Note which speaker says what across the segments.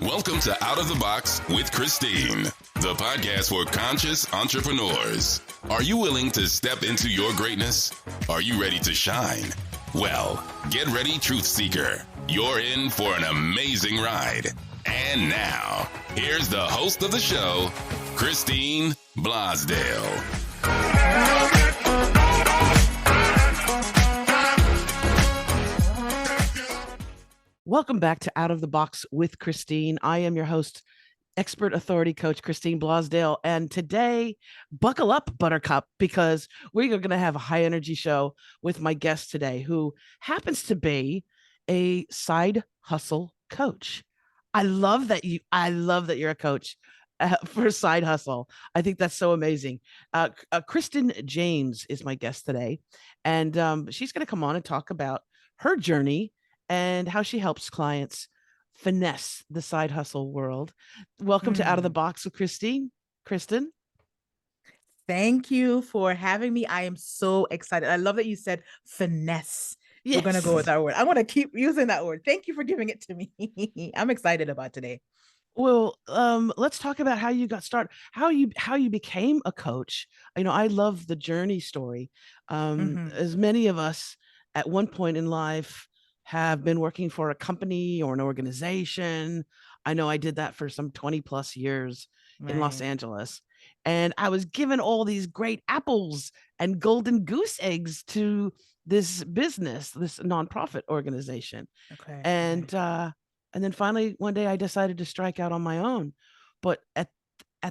Speaker 1: Welcome to Out of the Box with Christine, the podcast for conscious entrepreneurs. Are you willing to step into your greatness? Are you ready to shine? Well, get ready, truth seeker. You're in for an amazing ride. And now, here's the host of the show, Christine Blasdale.
Speaker 2: Welcome back to Out of the Box with Christine. I am your host, expert authority coach, Christine Blasdale. And today, buckle up, Buttercup, because we're going to have a high energy show with my guest today, who happens to be a side hustle coach. I love that you're a coach for side hustle. I think that's so amazing. Christen James is my guest today, and she's going to come on and talk about her journey and how she helps clients finesse the side hustle world. Welcome to Out of the Box with Christine. Christen.
Speaker 3: Thank you for having me. I am so excited. I love that you said finesse. Yes. We're going to go with that word. I want to keep using that word. Thank you for giving it to me. I'm excited about today.
Speaker 2: Well, let's talk about how you got started, how you became a coach. You know, I love the journey story. As many of us at one point in life have been working for a company or an organization. I know I did that for some 20 plus years in Los Angeles. And I was given all these great apples and golden goose eggs to this business, this nonprofit organization.
Speaker 3: Okay.
Speaker 2: And then finally, one day I decided to strike out on my own. But at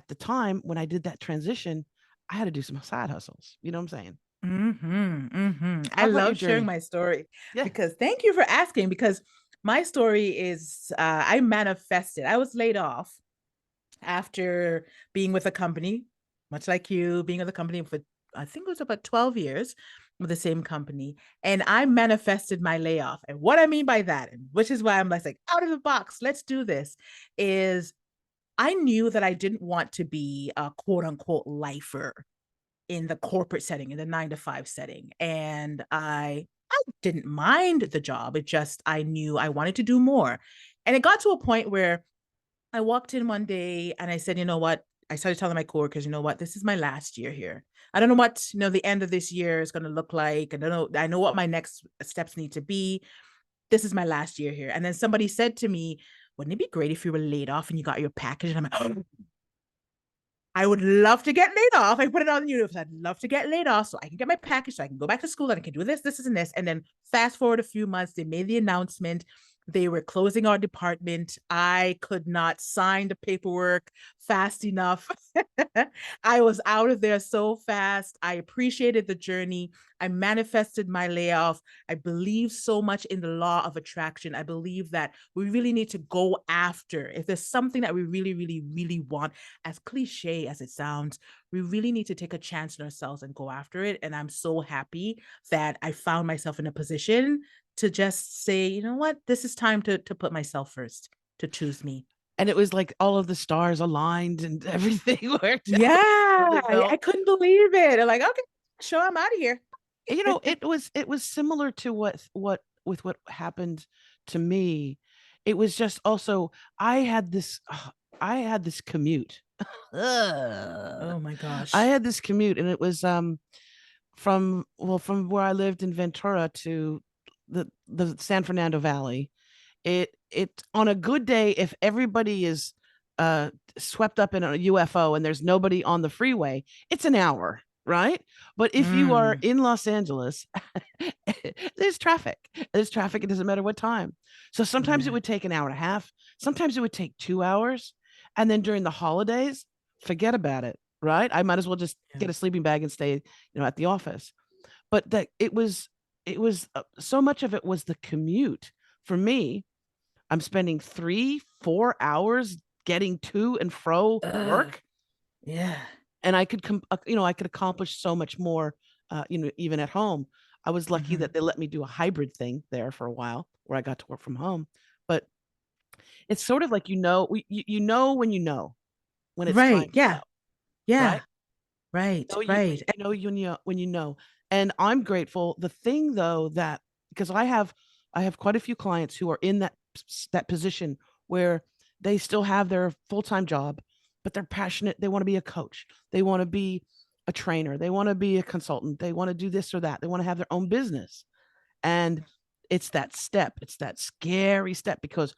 Speaker 2: the time when I did that transition, I had to do some side hustles. You know what I'm saying?
Speaker 3: I love sharing my story because thank you for asking, because my story is I manifested. I was laid off after being with a company, much like you, being with a company for, I think it was about 12 years with the same company. And I manifested my layoff. And what I mean by that, which is why I'm like out of the box, let's do this, is I knew that I didn't want to be a quote unquote lifer in the corporate setting, in the 9-to-5 setting. And I didn't mind the job. It just, I knew I wanted to do more. And it got to a point where I walked in one day and I said, you know what? I started telling my coworkers, you know what? This is my last year here. I don't know what, the end of this year is going to look like. I know what my next steps need to be. This is my last year here. And then somebody said to me, wouldn't it be great if you were laid off and you got your package? And I'm like, oh, I would love to get laid off. I put it on the universe. I'd love to get laid off so I can get my package, so I can go back to school and I can do this, and this. And then fast forward a few months, they made the announcement. They were closing our department. I could not sign the paperwork fast enough. I was out of there so fast. I appreciated the journey. I manifested my layoff. I believe so much in the law of attraction. I believe that we really need to go after, if there's something that we really, really, really want, as cliche as it sounds, we really need to take a chance on ourselves and go after it. And I'm so happy that I found myself in a position to just say, you know what, this is time to put myself first, to choose me.
Speaker 2: And it was like all of the stars aligned and everything worked out.
Speaker 3: Yeah, I couldn't believe it. I'm like, okay, sure, I'm out of here.
Speaker 2: It was similar to what happened to me. It was just also, I had this commute.
Speaker 3: Oh my gosh.
Speaker 2: I had this commute, and it was from where I lived in Ventura to the San Fernando Valley. It on a good day, if everybody is swept up in a UFO and there's nobody on the freeway, it's an hour, right? But if you are in Los Angeles, there's traffic. There's traffic. It doesn't matter what time. So sometimes it would take an hour and a half. Sometimes it would take 2 hours. And then during the holidays, forget about it, right? I might as well just get a sleeping bag and stay, at the office. But that it was so much of it was the commute. For me, I'm spending 3-4 hours getting to and fro work.
Speaker 3: Yeah.
Speaker 2: And I could, I could accomplish so much more, even at home. I was lucky that they let me do a hybrid thing there for a while where I got to work from home. But it's sort of like, when when it's
Speaker 3: right.
Speaker 2: time.
Speaker 3: Yeah.
Speaker 2: Right. When you know. And I'm grateful. The thing though, because I have quite a few clients who are in that position where they still have their full-time job, but they're passionate. They want to be a coach. They want to be a trainer. They want to be a consultant. They want to do this or that. They want to have their own business. And it's that step. It's that scary step because,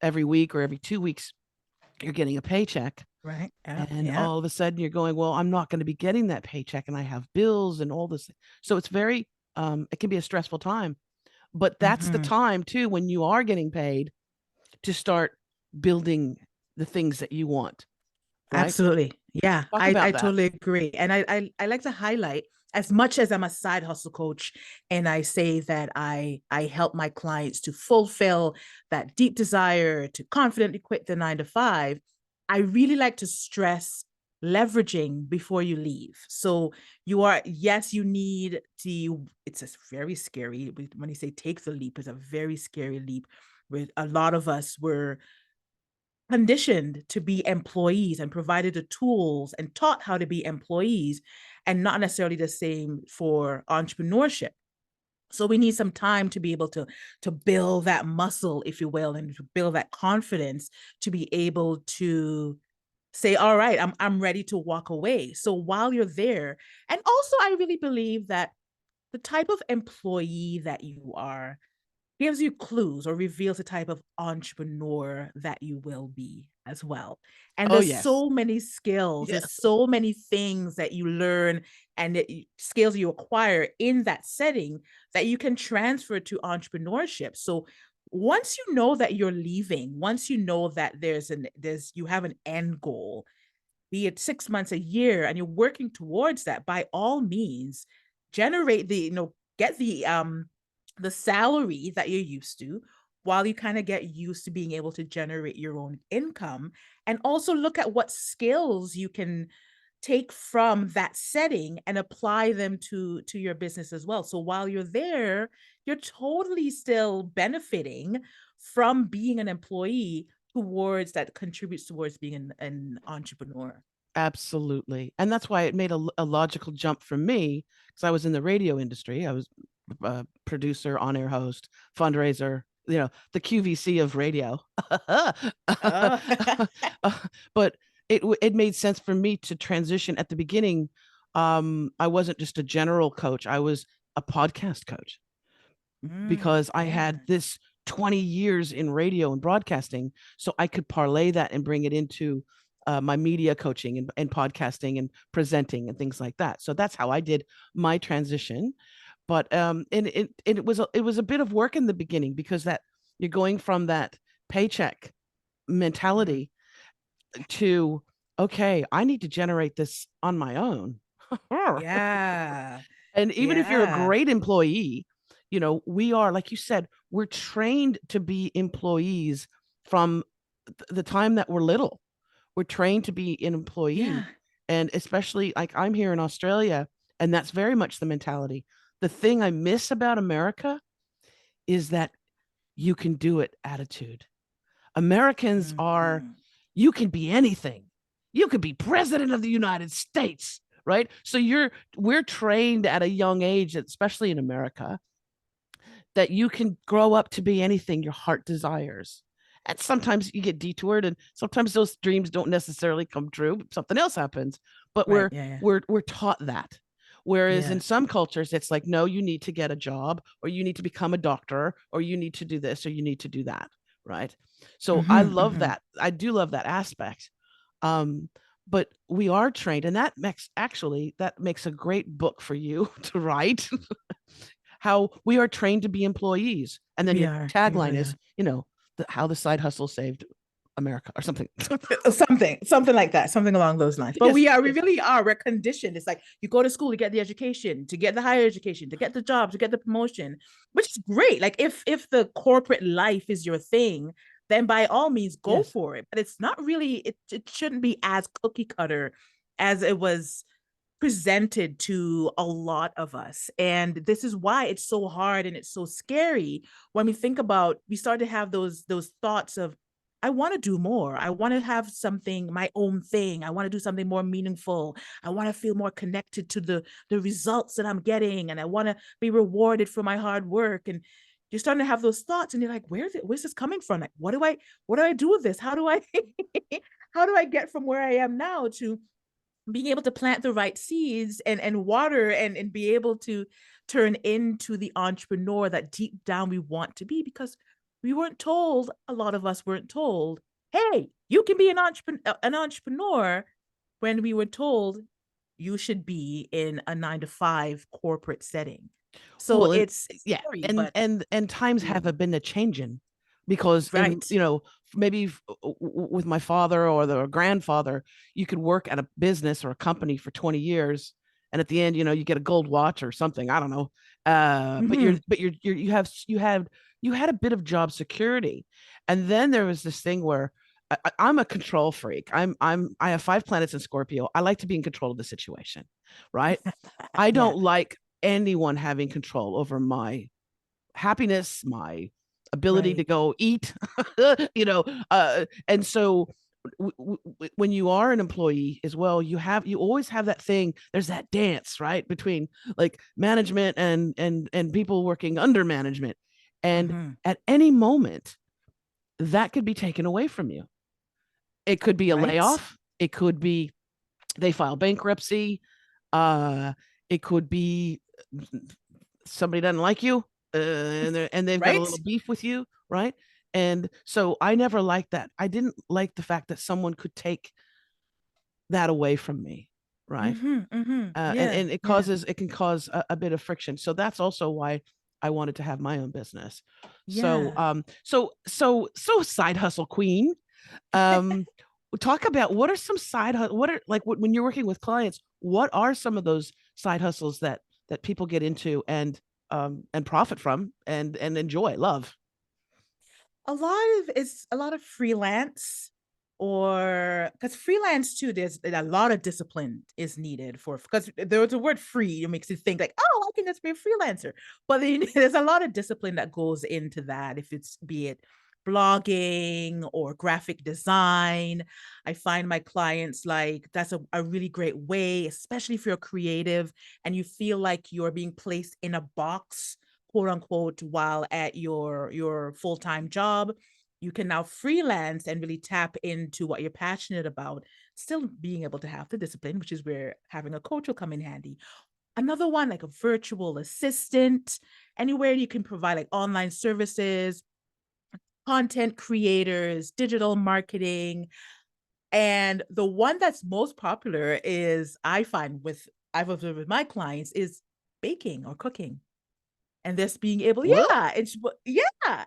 Speaker 2: every week or every 2 weeks, you're getting a paycheck.
Speaker 3: Right.
Speaker 2: And all of a sudden you're going, well, I'm not going to be getting that paycheck and I have bills and all this. So it's very, it can be a stressful time, but that's the time too, when you are getting paid, to start building the things that you want. Right?
Speaker 3: Absolutely. Yeah, I totally agree. And I like to highlight, as much as I'm a side hustle coach and I say that I help my clients to fulfill that deep desire to confidently quit the 9 to 5, I really like to stress leveraging before you leave. So you need to, it's a very scary, when you say take the leap, it's a very scary leap. With a lot of us were conditioned to be employees and provided the tools and taught how to be employees, and not necessarily the same for entrepreneurship. So we need some time to be able to build that muscle, if you will, and to build that confidence to be able to say, all right, I'm ready to walk away. So while you're there, and also I really believe that the type of employee that you are gives you clues or reveals the type of entrepreneur that you will be as well. And there's so many skills, there's so many things that you learn and skills you acquire in that setting that you can transfer to entrepreneurship. So once you know that you're leaving, once you know that you have an end goal, be it 6 months, a year, and you're working towards that, by all means, generate get the salary that you're used to, while you kind of get used to being able to generate your own income, and also look at what skills you can take from that setting and apply them to your business as well. So while you're there, you're totally still benefiting from being an employee that contributes towards being an entrepreneur.
Speaker 2: Absolutely. And that's why it made a logical jump for me, because I was in the radio industry. I was a producer, on-air host, fundraiser, the QVC of radio. But it made sense for me to transition at the beginning. I wasn't just a general coach. I was a podcast coach, because I had this 20 years in radio and broadcasting. So I could parlay that and bring it into my media coaching and podcasting and presenting and things like that. So that's how I did my transition. But and it was a bit of work in the beginning, because that you're going from that paycheck mentality to, okay, I need to generate this on my own.
Speaker 3: Yeah.
Speaker 2: And even if you're a great employee, we are, like you said, we're trained to be employees from the time that we're little. We're trained to be an employee.
Speaker 3: Yeah.
Speaker 2: And especially, like, I'm here in Australia, and that's very much the mentality. The thing I miss about America is that you can do it attitude. Americans are, you can be anything. You could be president of the United States, right? So we're trained at a young age, especially in America, that you can grow up to be anything your heart desires. And sometimes you get detoured, and sometimes those dreams don't necessarily come true, but something else happens. But we're taught that. Whereas in some cultures, it's like, no, you need to get a job, or you need to become a doctor, or you need to do this, or you need to do that. Right. So I love that. I do love that aspect. But we are trained, and that makes a great book for you to write. How we are trained to be employees. And then your tagline is, how the side hustle saved America, or something.
Speaker 3: something like that, something along those lines. But we really are. We're conditioned. It's like you go to school to get the education, to get the higher education, to get the job, to get the promotion, which is great. Like if the corporate life is your thing, then by all means go for it. But it's not really, it shouldn't be as cookie cutter as it was presented to a lot of us. And this is why it's so hard and it's so scary when we think about, we start to have those thoughts of, I want to do more. I want to have something, my own thing. I want to do something more meaningful. I want to feel more connected to the results that I'm getting. And I want to be rewarded for my hard work. And you're starting to have those thoughts, and you're like, where's this coming from? Like, what do I do with this? How do I how do I get from where I am now to being able to plant the right seeds and water and be able to turn into the entrepreneur that deep down we want to be? Because we weren't told, a lot of us weren't told, hey, you can be an entrepreneur, when we were told you should be in a 9-to-5 corporate setting. So
Speaker 2: well,
Speaker 3: it's
Speaker 2: yeah,
Speaker 3: scary,
Speaker 2: and times have been a changing, because in,
Speaker 3: right.
Speaker 2: you know, maybe with my father or the grandfather, you could work at a business or a company for 20 years, and at the end, you know, you get a gold watch or something, I don't know, but you had a bit of job security. And then there was this thing where I'm a control freak. I have 5 planets in Scorpio. I like to be in control of the situation, right? I
Speaker 3: Yeah.
Speaker 2: don't like anyone having control over my happiness, my ability to go eat, you know. And so when you are an employee as well, you always have that thing. There's that dance, right, between like management and people working under management, and at any moment that could be taken away from you. It could be a
Speaker 3: Right.
Speaker 2: layoff. It could be they file bankruptcy. Uh, it could be somebody doesn't like you, and they've got a
Speaker 3: Right.
Speaker 2: little beef with you, right? And so I never liked that. I didn't like the fact that someone could take that away from me, right?
Speaker 3: Yeah.
Speaker 2: And
Speaker 3: Yeah.
Speaker 2: it can cause a bit of friction. So that's also why I wanted to have my own business. So
Speaker 3: Yeah.
Speaker 2: so side hustle queen. Um, talk about what are some what are like when you're working with clients, what are some of those side hustles that people get into and profit from and enjoy, love?
Speaker 3: It's a lot of freelance, or because freelance too, there's a lot of discipline is needed for, because there's a word free, it makes you think like, oh, I can just be a freelancer. But then, there's a lot of discipline that goes into that, if it's be it blogging or graphic design. I find my clients like that's a really great way, especially if you're creative and you feel like you're being placed in a box, quote unquote, while at your full-time job. You can now freelance and really tap into what you're passionate about, still being able to have the discipline, which is where having a coach will come in handy. Another one, like a virtual assistant, anywhere you can provide like online services, content creators, digital marketing. And the one that's most popular is, I find with I've observed with my clients, is baking or cooking. And this being able,
Speaker 2: What?
Speaker 3: yeah.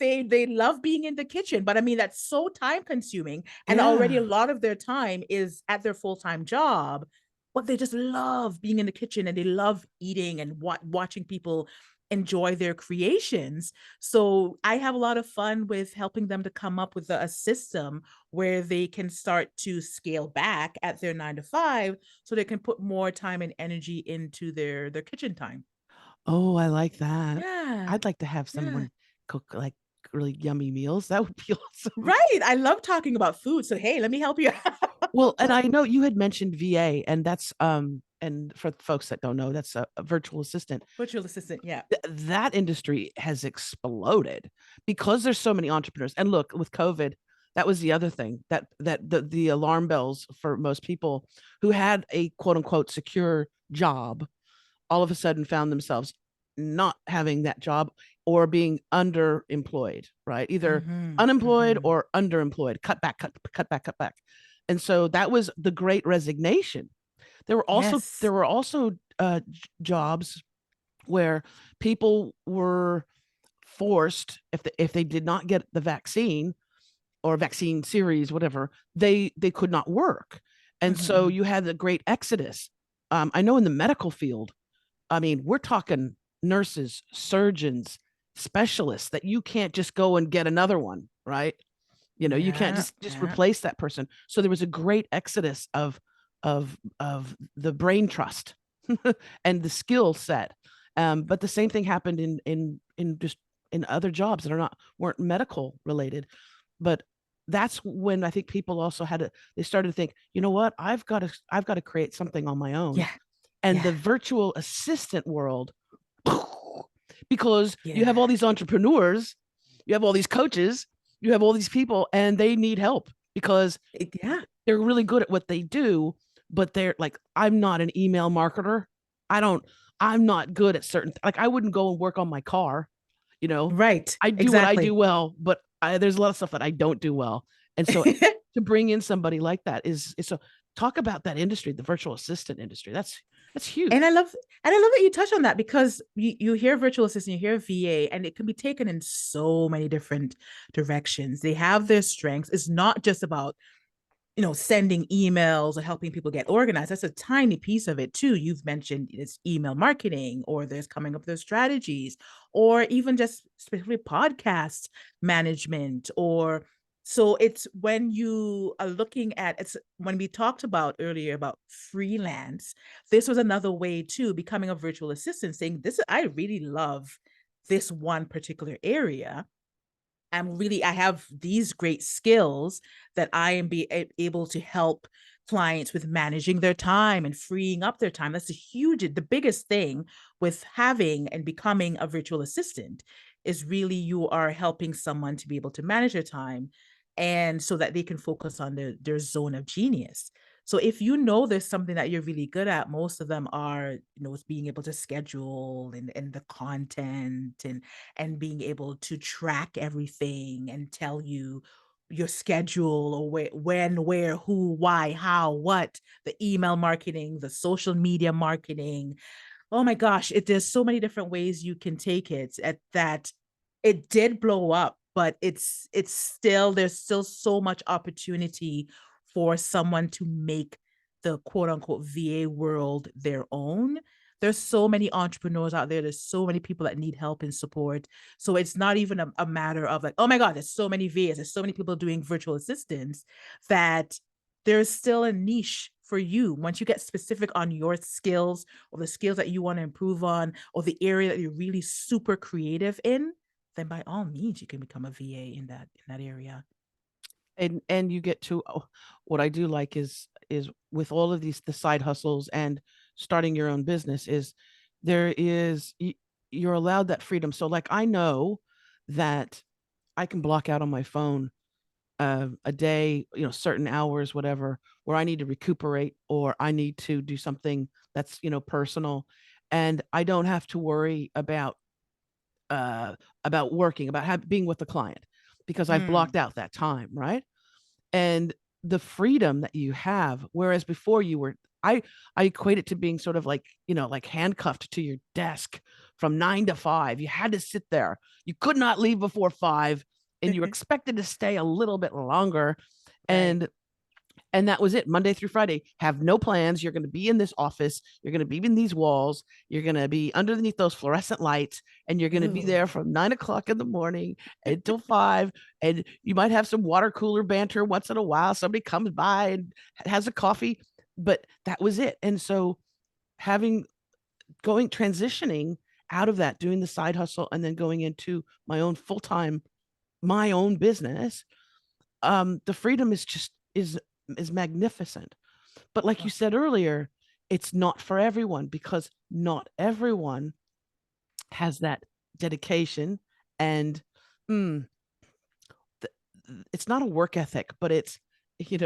Speaker 3: They love being in the kitchen, but I mean that's so time consuming, and already a
Speaker 2: Yeah.
Speaker 3: lot of their time is at their full-time job, but they just love being in the kitchen, and they love eating and watching people enjoy their creations. So I have a lot of fun with helping them to come up with a system where they can start to scale back at their 9-to-5, so they can put more time and energy into their kitchen time.
Speaker 2: Oh, I like that.
Speaker 3: Yeah.
Speaker 2: I'd like to have
Speaker 3: Yeah.
Speaker 2: someone cook like really yummy meals. That would be awesome.
Speaker 3: Right. I love talking about food. So hey, let me help you
Speaker 2: Well, and
Speaker 3: out.
Speaker 2: I know you had mentioned VA, and that's and for folks that don't know, that's a virtual assistant.
Speaker 3: Virtual assistant. Yeah.
Speaker 2: That industry has exploded because there's so many entrepreneurs. And look, with COVID, that was the other thing, that the alarm bells for most people who had a quote unquote secure job all of a sudden found themselves not having that job or being underemployed, right? Either unemployed or underemployed, cut back, cut back. And so that was the great resignation.
Speaker 3: Yes.
Speaker 2: There were also jobs where people were forced, if they did not get the vaccine or vaccine series, whatever, they could not work. And so you had the great exodus. I know in the medical field, I mean, we're talking nurses, surgeons, specialists that you can't just go and get another one, right? You know, you can't
Speaker 3: Yeah.
Speaker 2: just
Speaker 3: Yeah.
Speaker 2: replace that person. So there was a great exodus of the brain trust and the skill set. But the same thing happened in just in other jobs that weren't medical related. But that's when I think people also they started to think, you know what, I've got to create something on my own.
Speaker 3: Yeah.
Speaker 2: And
Speaker 3: Yeah.
Speaker 2: the virtual assistant world because you have all these entrepreneurs, you have all these coaches, you have all these people, and they need help because they're really good at what they do, but they're like, I'm not an email marketer. I'm not good at certain, like I wouldn't go and work on my car, you know?
Speaker 3: Right.
Speaker 2: I do what I do well, but there's a lot of stuff that I don't do well. And so to bring in somebody like that is so talk about that industry, the virtual assistant industry. That's huge.
Speaker 3: And I love that you touch on that, because you hear virtual assistant, you hear VA, and it can be taken in so many different directions. They have their strengths. It's not just about, sending emails or helping people get organized. That's a tiny piece of it too. You've mentioned it's email marketing, or there's coming up with those strategies, or even just specifically podcast management. Or so it's when you are looking at, it's when we talked about earlier about freelance, this was another way too, becoming a virtual assistant, saying this, I really love this one particular area. I have these great skills that I am able to help clients with managing their time and freeing up their time. That's the biggest thing with having and becoming a virtual assistant is really you are helping someone to be able to manage their time, and so that they can focus on their zone of genius. So if there's something that you're really good at, most of them are, being able to schedule and the content and being able to track everything and tell you your schedule, or when, where, who, why, how, what, the email marketing, the social media marketing. Oh my gosh, there's so many different ways you can take it. At that, it did blow up, but there's still so much opportunity for someone to make the quote unquote VA world their own. There's so many entrepreneurs out there. There's so many people that need help and support. So it's not even a matter of like, oh my God, there's so many VAs, there's so many people doing virtual assistants, that there's still a niche for you. Once you get specific on your skills, or the skills that you want to improve on, or the area that you're really super creative in, then by all means you can become a VA in that area.
Speaker 2: And you get to, what I do like is with all of the side hustles and starting your own business, is you're allowed that freedom. So like, I know that I can block out on my phone a day, certain hours, whatever, where I need to recuperate, or I need to do something that's, personal. And I don't have to worry about working, about being with the client, because I've blocked out that time. Right. And the freedom that you have, whereas before you were, I equate it to being sort of like, like handcuffed to your desk from 9 to 5. You had to sit there. You could not leave before 5, and you were expected to stay a little bit longer. Right. And that was it. Monday through Friday, have no plans. You're going to be in this office. You're going to be in these walls. You're going to be underneath those fluorescent lights, and you're going to be there from 9 o'clock in the morning until 5. And you might have some water cooler banter once in a while. Somebody comes by and has a coffee, but that was it. And so transitioning out of that, doing the side hustle, and then going into my own full-time, my own business, the freedom is magnificent. But like you said earlier, it's not for everyone, because not everyone has that dedication, and it's not a work ethic, but it's you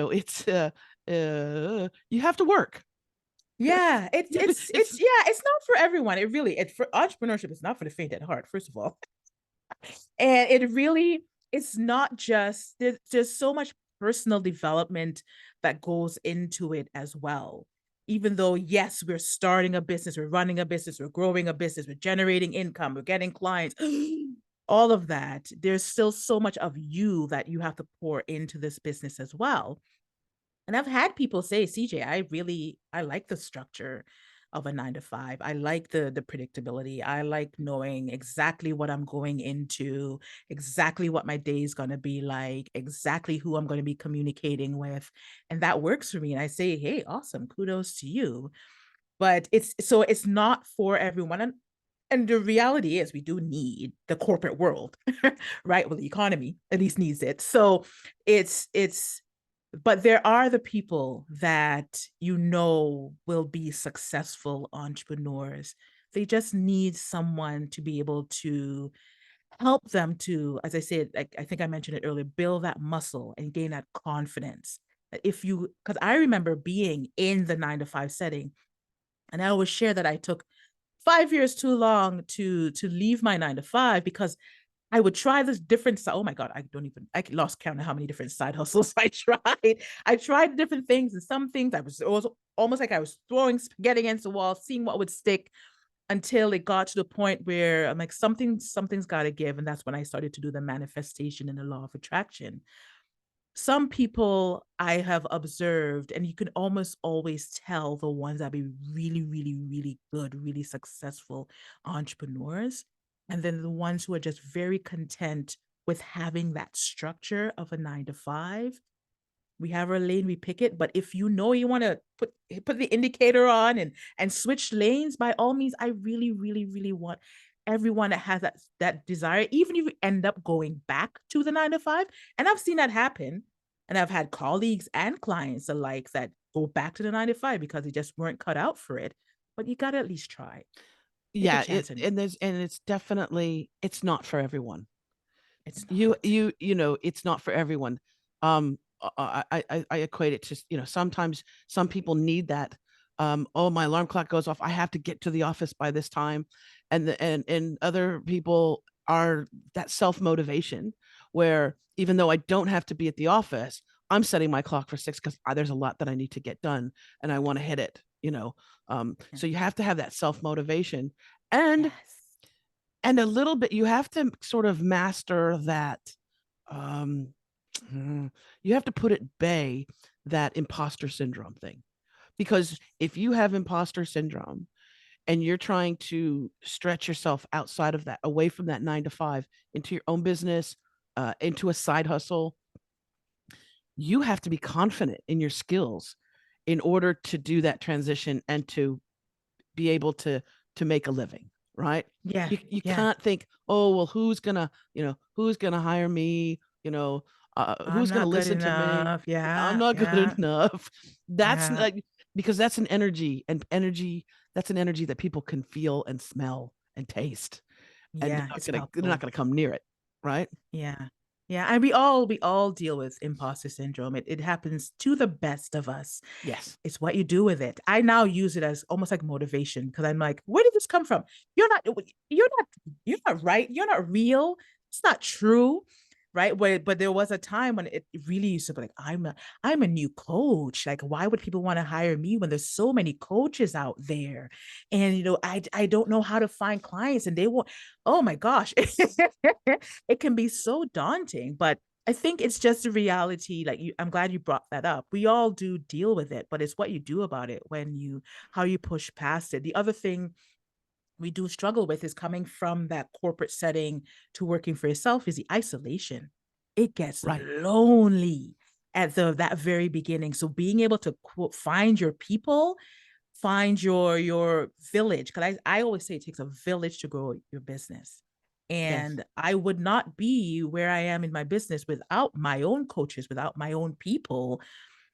Speaker 2: have to work.
Speaker 3: Yeah, it's not for everyone. It's for entrepreneurship. It's not for the faint at heart, first of all. And it's not just, there's so much personal development that goes into it as well. Even though, yes, we're starting a business, we're running a business, we're growing a business, we're generating income, we're getting clients, all of that, there's still so much of you that you have to pour into this business as well. And I've had people say, CJ, I like the structure of a 9 to 5. I like the predictability. I like knowing exactly what I'm going into, exactly what my day is going to be like, exactly who I'm going to be communicating with. And that works for me. And I say, hey, awesome. Kudos to you. But it's not for everyone. And the reality is we do need the corporate world, right? Well, the economy at least needs it. So but there are the people that will be successful entrepreneurs They just need someone to be able to help them to, as I said, I think I mentioned it earlier, build that muscle and gain that confidence. Because I remember being in the 9 to 5 setting, and I always share that I took 5 years too long to leave my 9 to 5 because I would try this different. Oh my God, I lost count of how many different side hustles I tried. I tried different things, and some things it was almost like I was throwing spaghetti against the wall, seeing what would stick, until it got to the point where I'm like, something's got to give. And that's when I started to do the manifestation and the law of attraction. Some people I have observed, and you can almost always tell the ones that be really, really, really good, really successful entrepreneurs. And then the ones who are just very content with having that structure of a 9 to 5. We have our lane, we pick it. But if you know you want to put the indicator on and switch lanes, by all means, I really, really, really want everyone that has that desire, even if you end up going back to the 9 to 5. And I've seen that happen. And I've had colleagues and clients alike that go back to the 9 to 5 because they just weren't cut out for it. But you got to at least try.
Speaker 2: Yeah, it's definitely, it's not for everyone.
Speaker 3: It's not.
Speaker 2: It's not for everyone. I equate it to, sometimes some people need that. Oh, my alarm clock goes off, I have to get to the office by this time. And other people are that self-motivation where even though I don't have to be at the office, I'm setting my clock for 6 because there's a lot that I need to get done and I want to hit it, So you have to have that self-motivation and a little bit, you have to sort of master that. You have to put at bay that imposter syndrome thing, because if you have imposter syndrome and you're trying to stretch yourself outside of that, away from that 9 to 5 into your own business, into a side hustle, you have to be confident in your skills in order to do that transition and to be able to make a living. Right.
Speaker 3: Yeah.
Speaker 2: You can't think, oh, well, who's gonna hire me? Who's going to listen to me?
Speaker 3: Yeah,
Speaker 2: I'm not good enough. That's like, because that's an energy, that's an energy that people can feel and smell and taste. And they're not going to come near it. Right.
Speaker 3: Yeah. Yeah. And we all deal with imposter syndrome. It happens to the best of us.
Speaker 2: Yes.
Speaker 3: It's what you do with it. I now use it as almost like motivation, because I'm like, where did this come from? You're not right. You're not real. It's not true. Right. But there was a time when it really used to be like, I'm a new coach. Like, why would people want to hire me when there's so many coaches out there? And, I don't know how to find clients, and they won't. Oh my gosh. It can be so daunting, but I think it's just a reality. Like, I'm glad you brought that up. We all do deal with it, but it's what you do about it, how you push past it. The other thing we do struggle with is coming from that corporate setting to working for yourself is the isolation. It gets lonely at that very beginning. So being able to find your people, find your village, because I always say it takes a village to grow your business. And I would not be where I am in my business without my own coaches, without my own people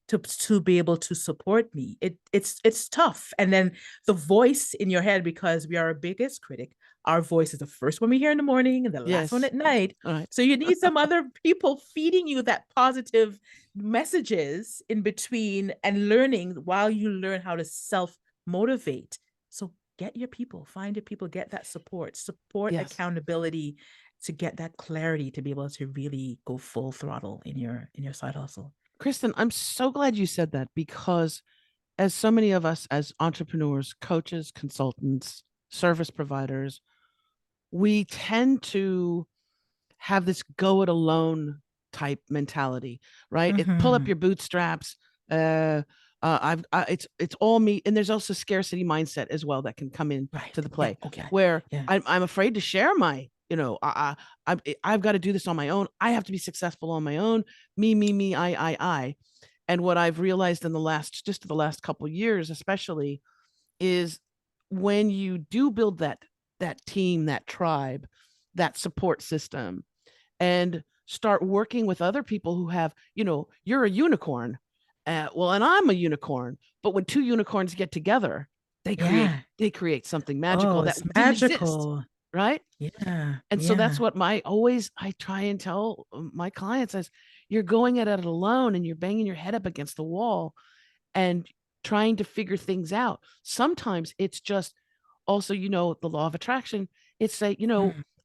Speaker 3: to be able to support me. It's tough. And then the voice in your head, because we are our biggest critic, our voice is the first one we hear in the morning and the last one at night.
Speaker 2: Right.
Speaker 3: So you need some other people feeding you that positive messages in between, and learning while you learn how to self-motivate. So get your people, find your people, get that support, accountability, to get that clarity to be able to really go full throttle in your side hustle.
Speaker 2: Christen, I'm so glad you said that, because as so many of us as entrepreneurs, coaches, consultants, service providers, we tend to have this go it alone type mentality, right? Pull up your bootstraps. It's all me. And there's also scarcity mindset as well that can come in to the play, where I'm afraid to share my, I've got to do this on my own. I have to be successful on my own. Me, I. And what I've realized in the last couple of years, especially, is when you do build that team, that tribe, that support system, and start working with other people who have, you're a unicorn. And I'm a unicorn. But when two unicorns get together, they create something magical that didn't
Speaker 3: magical.
Speaker 2: exist, right?
Speaker 3: Yeah.
Speaker 2: And so that's what I try and tell my clients is you're going at it alone and you're banging your head up against the wall and trying to figure things out. Sometimes it's just also, the law of attraction. It's say,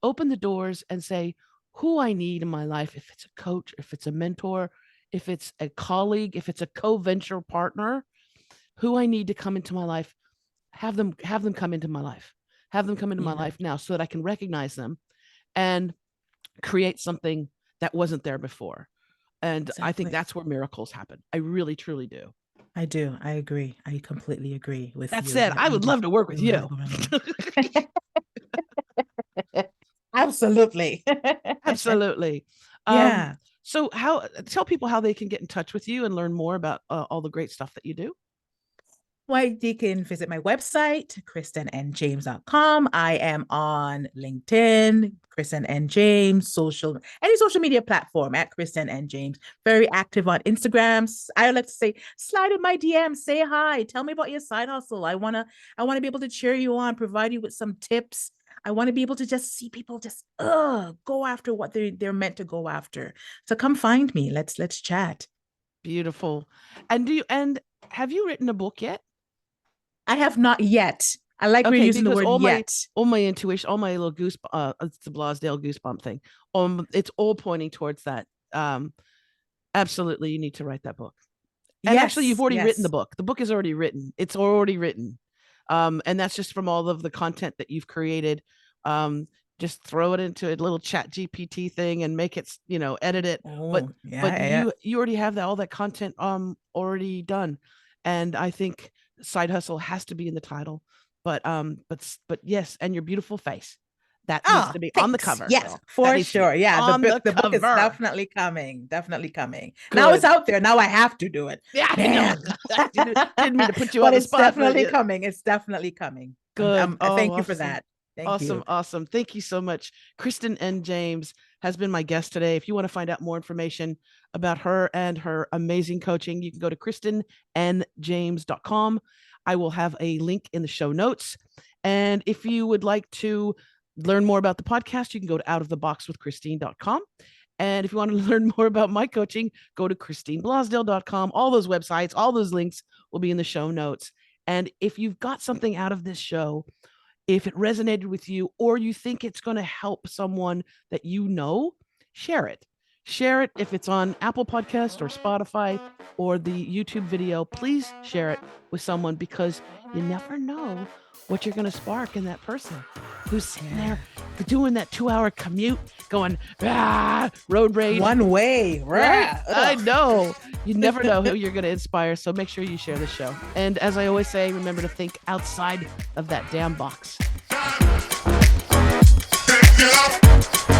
Speaker 2: open the doors and say who I need in my life. If it's a coach, if it's a mentor, if it's a colleague, if it's a co-venture partner, who I need to come into my life, have them come into my life, my life now so that I can recognize them and create something that wasn't there before. And I think that's where miracles happen. I really, truly do.
Speaker 3: I do. I agree. I completely agree with you.
Speaker 2: That said, I would love to work with you.
Speaker 3: Absolutely.
Speaker 2: Absolutely.
Speaker 3: Yeah.
Speaker 2: So tell people how they can get in touch with you and learn more about all the great stuff that you do.
Speaker 3: Well, you can visit my website, christenandjames.com. I am on LinkedIn, Christen and James, any social media platform at Christen and James. Very active on Instagram. I like to say, slide in my DM, say hi, tell me about your side hustle. I wanna be able to cheer you on, provide you with some tips. I want to be able to just see people just go after what they're meant to go after. So come find me. Let's chat.
Speaker 2: Beautiful. And have you written a book yet?
Speaker 3: I have not yet. I like we're using the word yet.
Speaker 2: All my intuition, all my little it's the Blasdale goosebump thing. It's all pointing towards that. Absolutely, you need to write that book. And actually, you've already written the book. The book is already written. It's already written. And that's just from all of the content that you've created. Just throw it into a little chat GPT thing and make it, edit it. You already have all that content already done. And I think side hustle has to be in the title, but yes, and your beautiful face that needs to be on the cover.
Speaker 3: Yes, for sure. Yeah, the book is definitely coming. Good. Now it's out there. Now I have to do it.
Speaker 2: Yeah, I know. Didn't mean to put you on the spot.
Speaker 3: It's definitely coming. It's definitely coming.
Speaker 2: Good.
Speaker 3: Thank you for that.
Speaker 2: Awesome. Thank you so much. Christen and James has been my guest today. If you want to find out more information about her and her amazing coaching, you can go to christenandjames.com. I will have a link in the show notes. And if you would like to learn more about the podcast, you can go to outoftheboxwithchristine.com. And if you want to learn more about my coaching, go to christineblasdale.com. All those websites, all those links will be in the show notes. And if you've got something out of this show, if it resonated with you or you think it's going to help someone that share it. Share it if it's on Apple Podcast or Spotify or the YouTube video. Please share it with someone because you never know what you're going to spark in that person who's sitting there doing that 2-hour commute going, road rage.
Speaker 3: One way, right?
Speaker 2: I know. You never know who you're going to inspire. So make sure you share the show. And as I always say, remember to think outside of that damn box.
Speaker 1: Pick it up.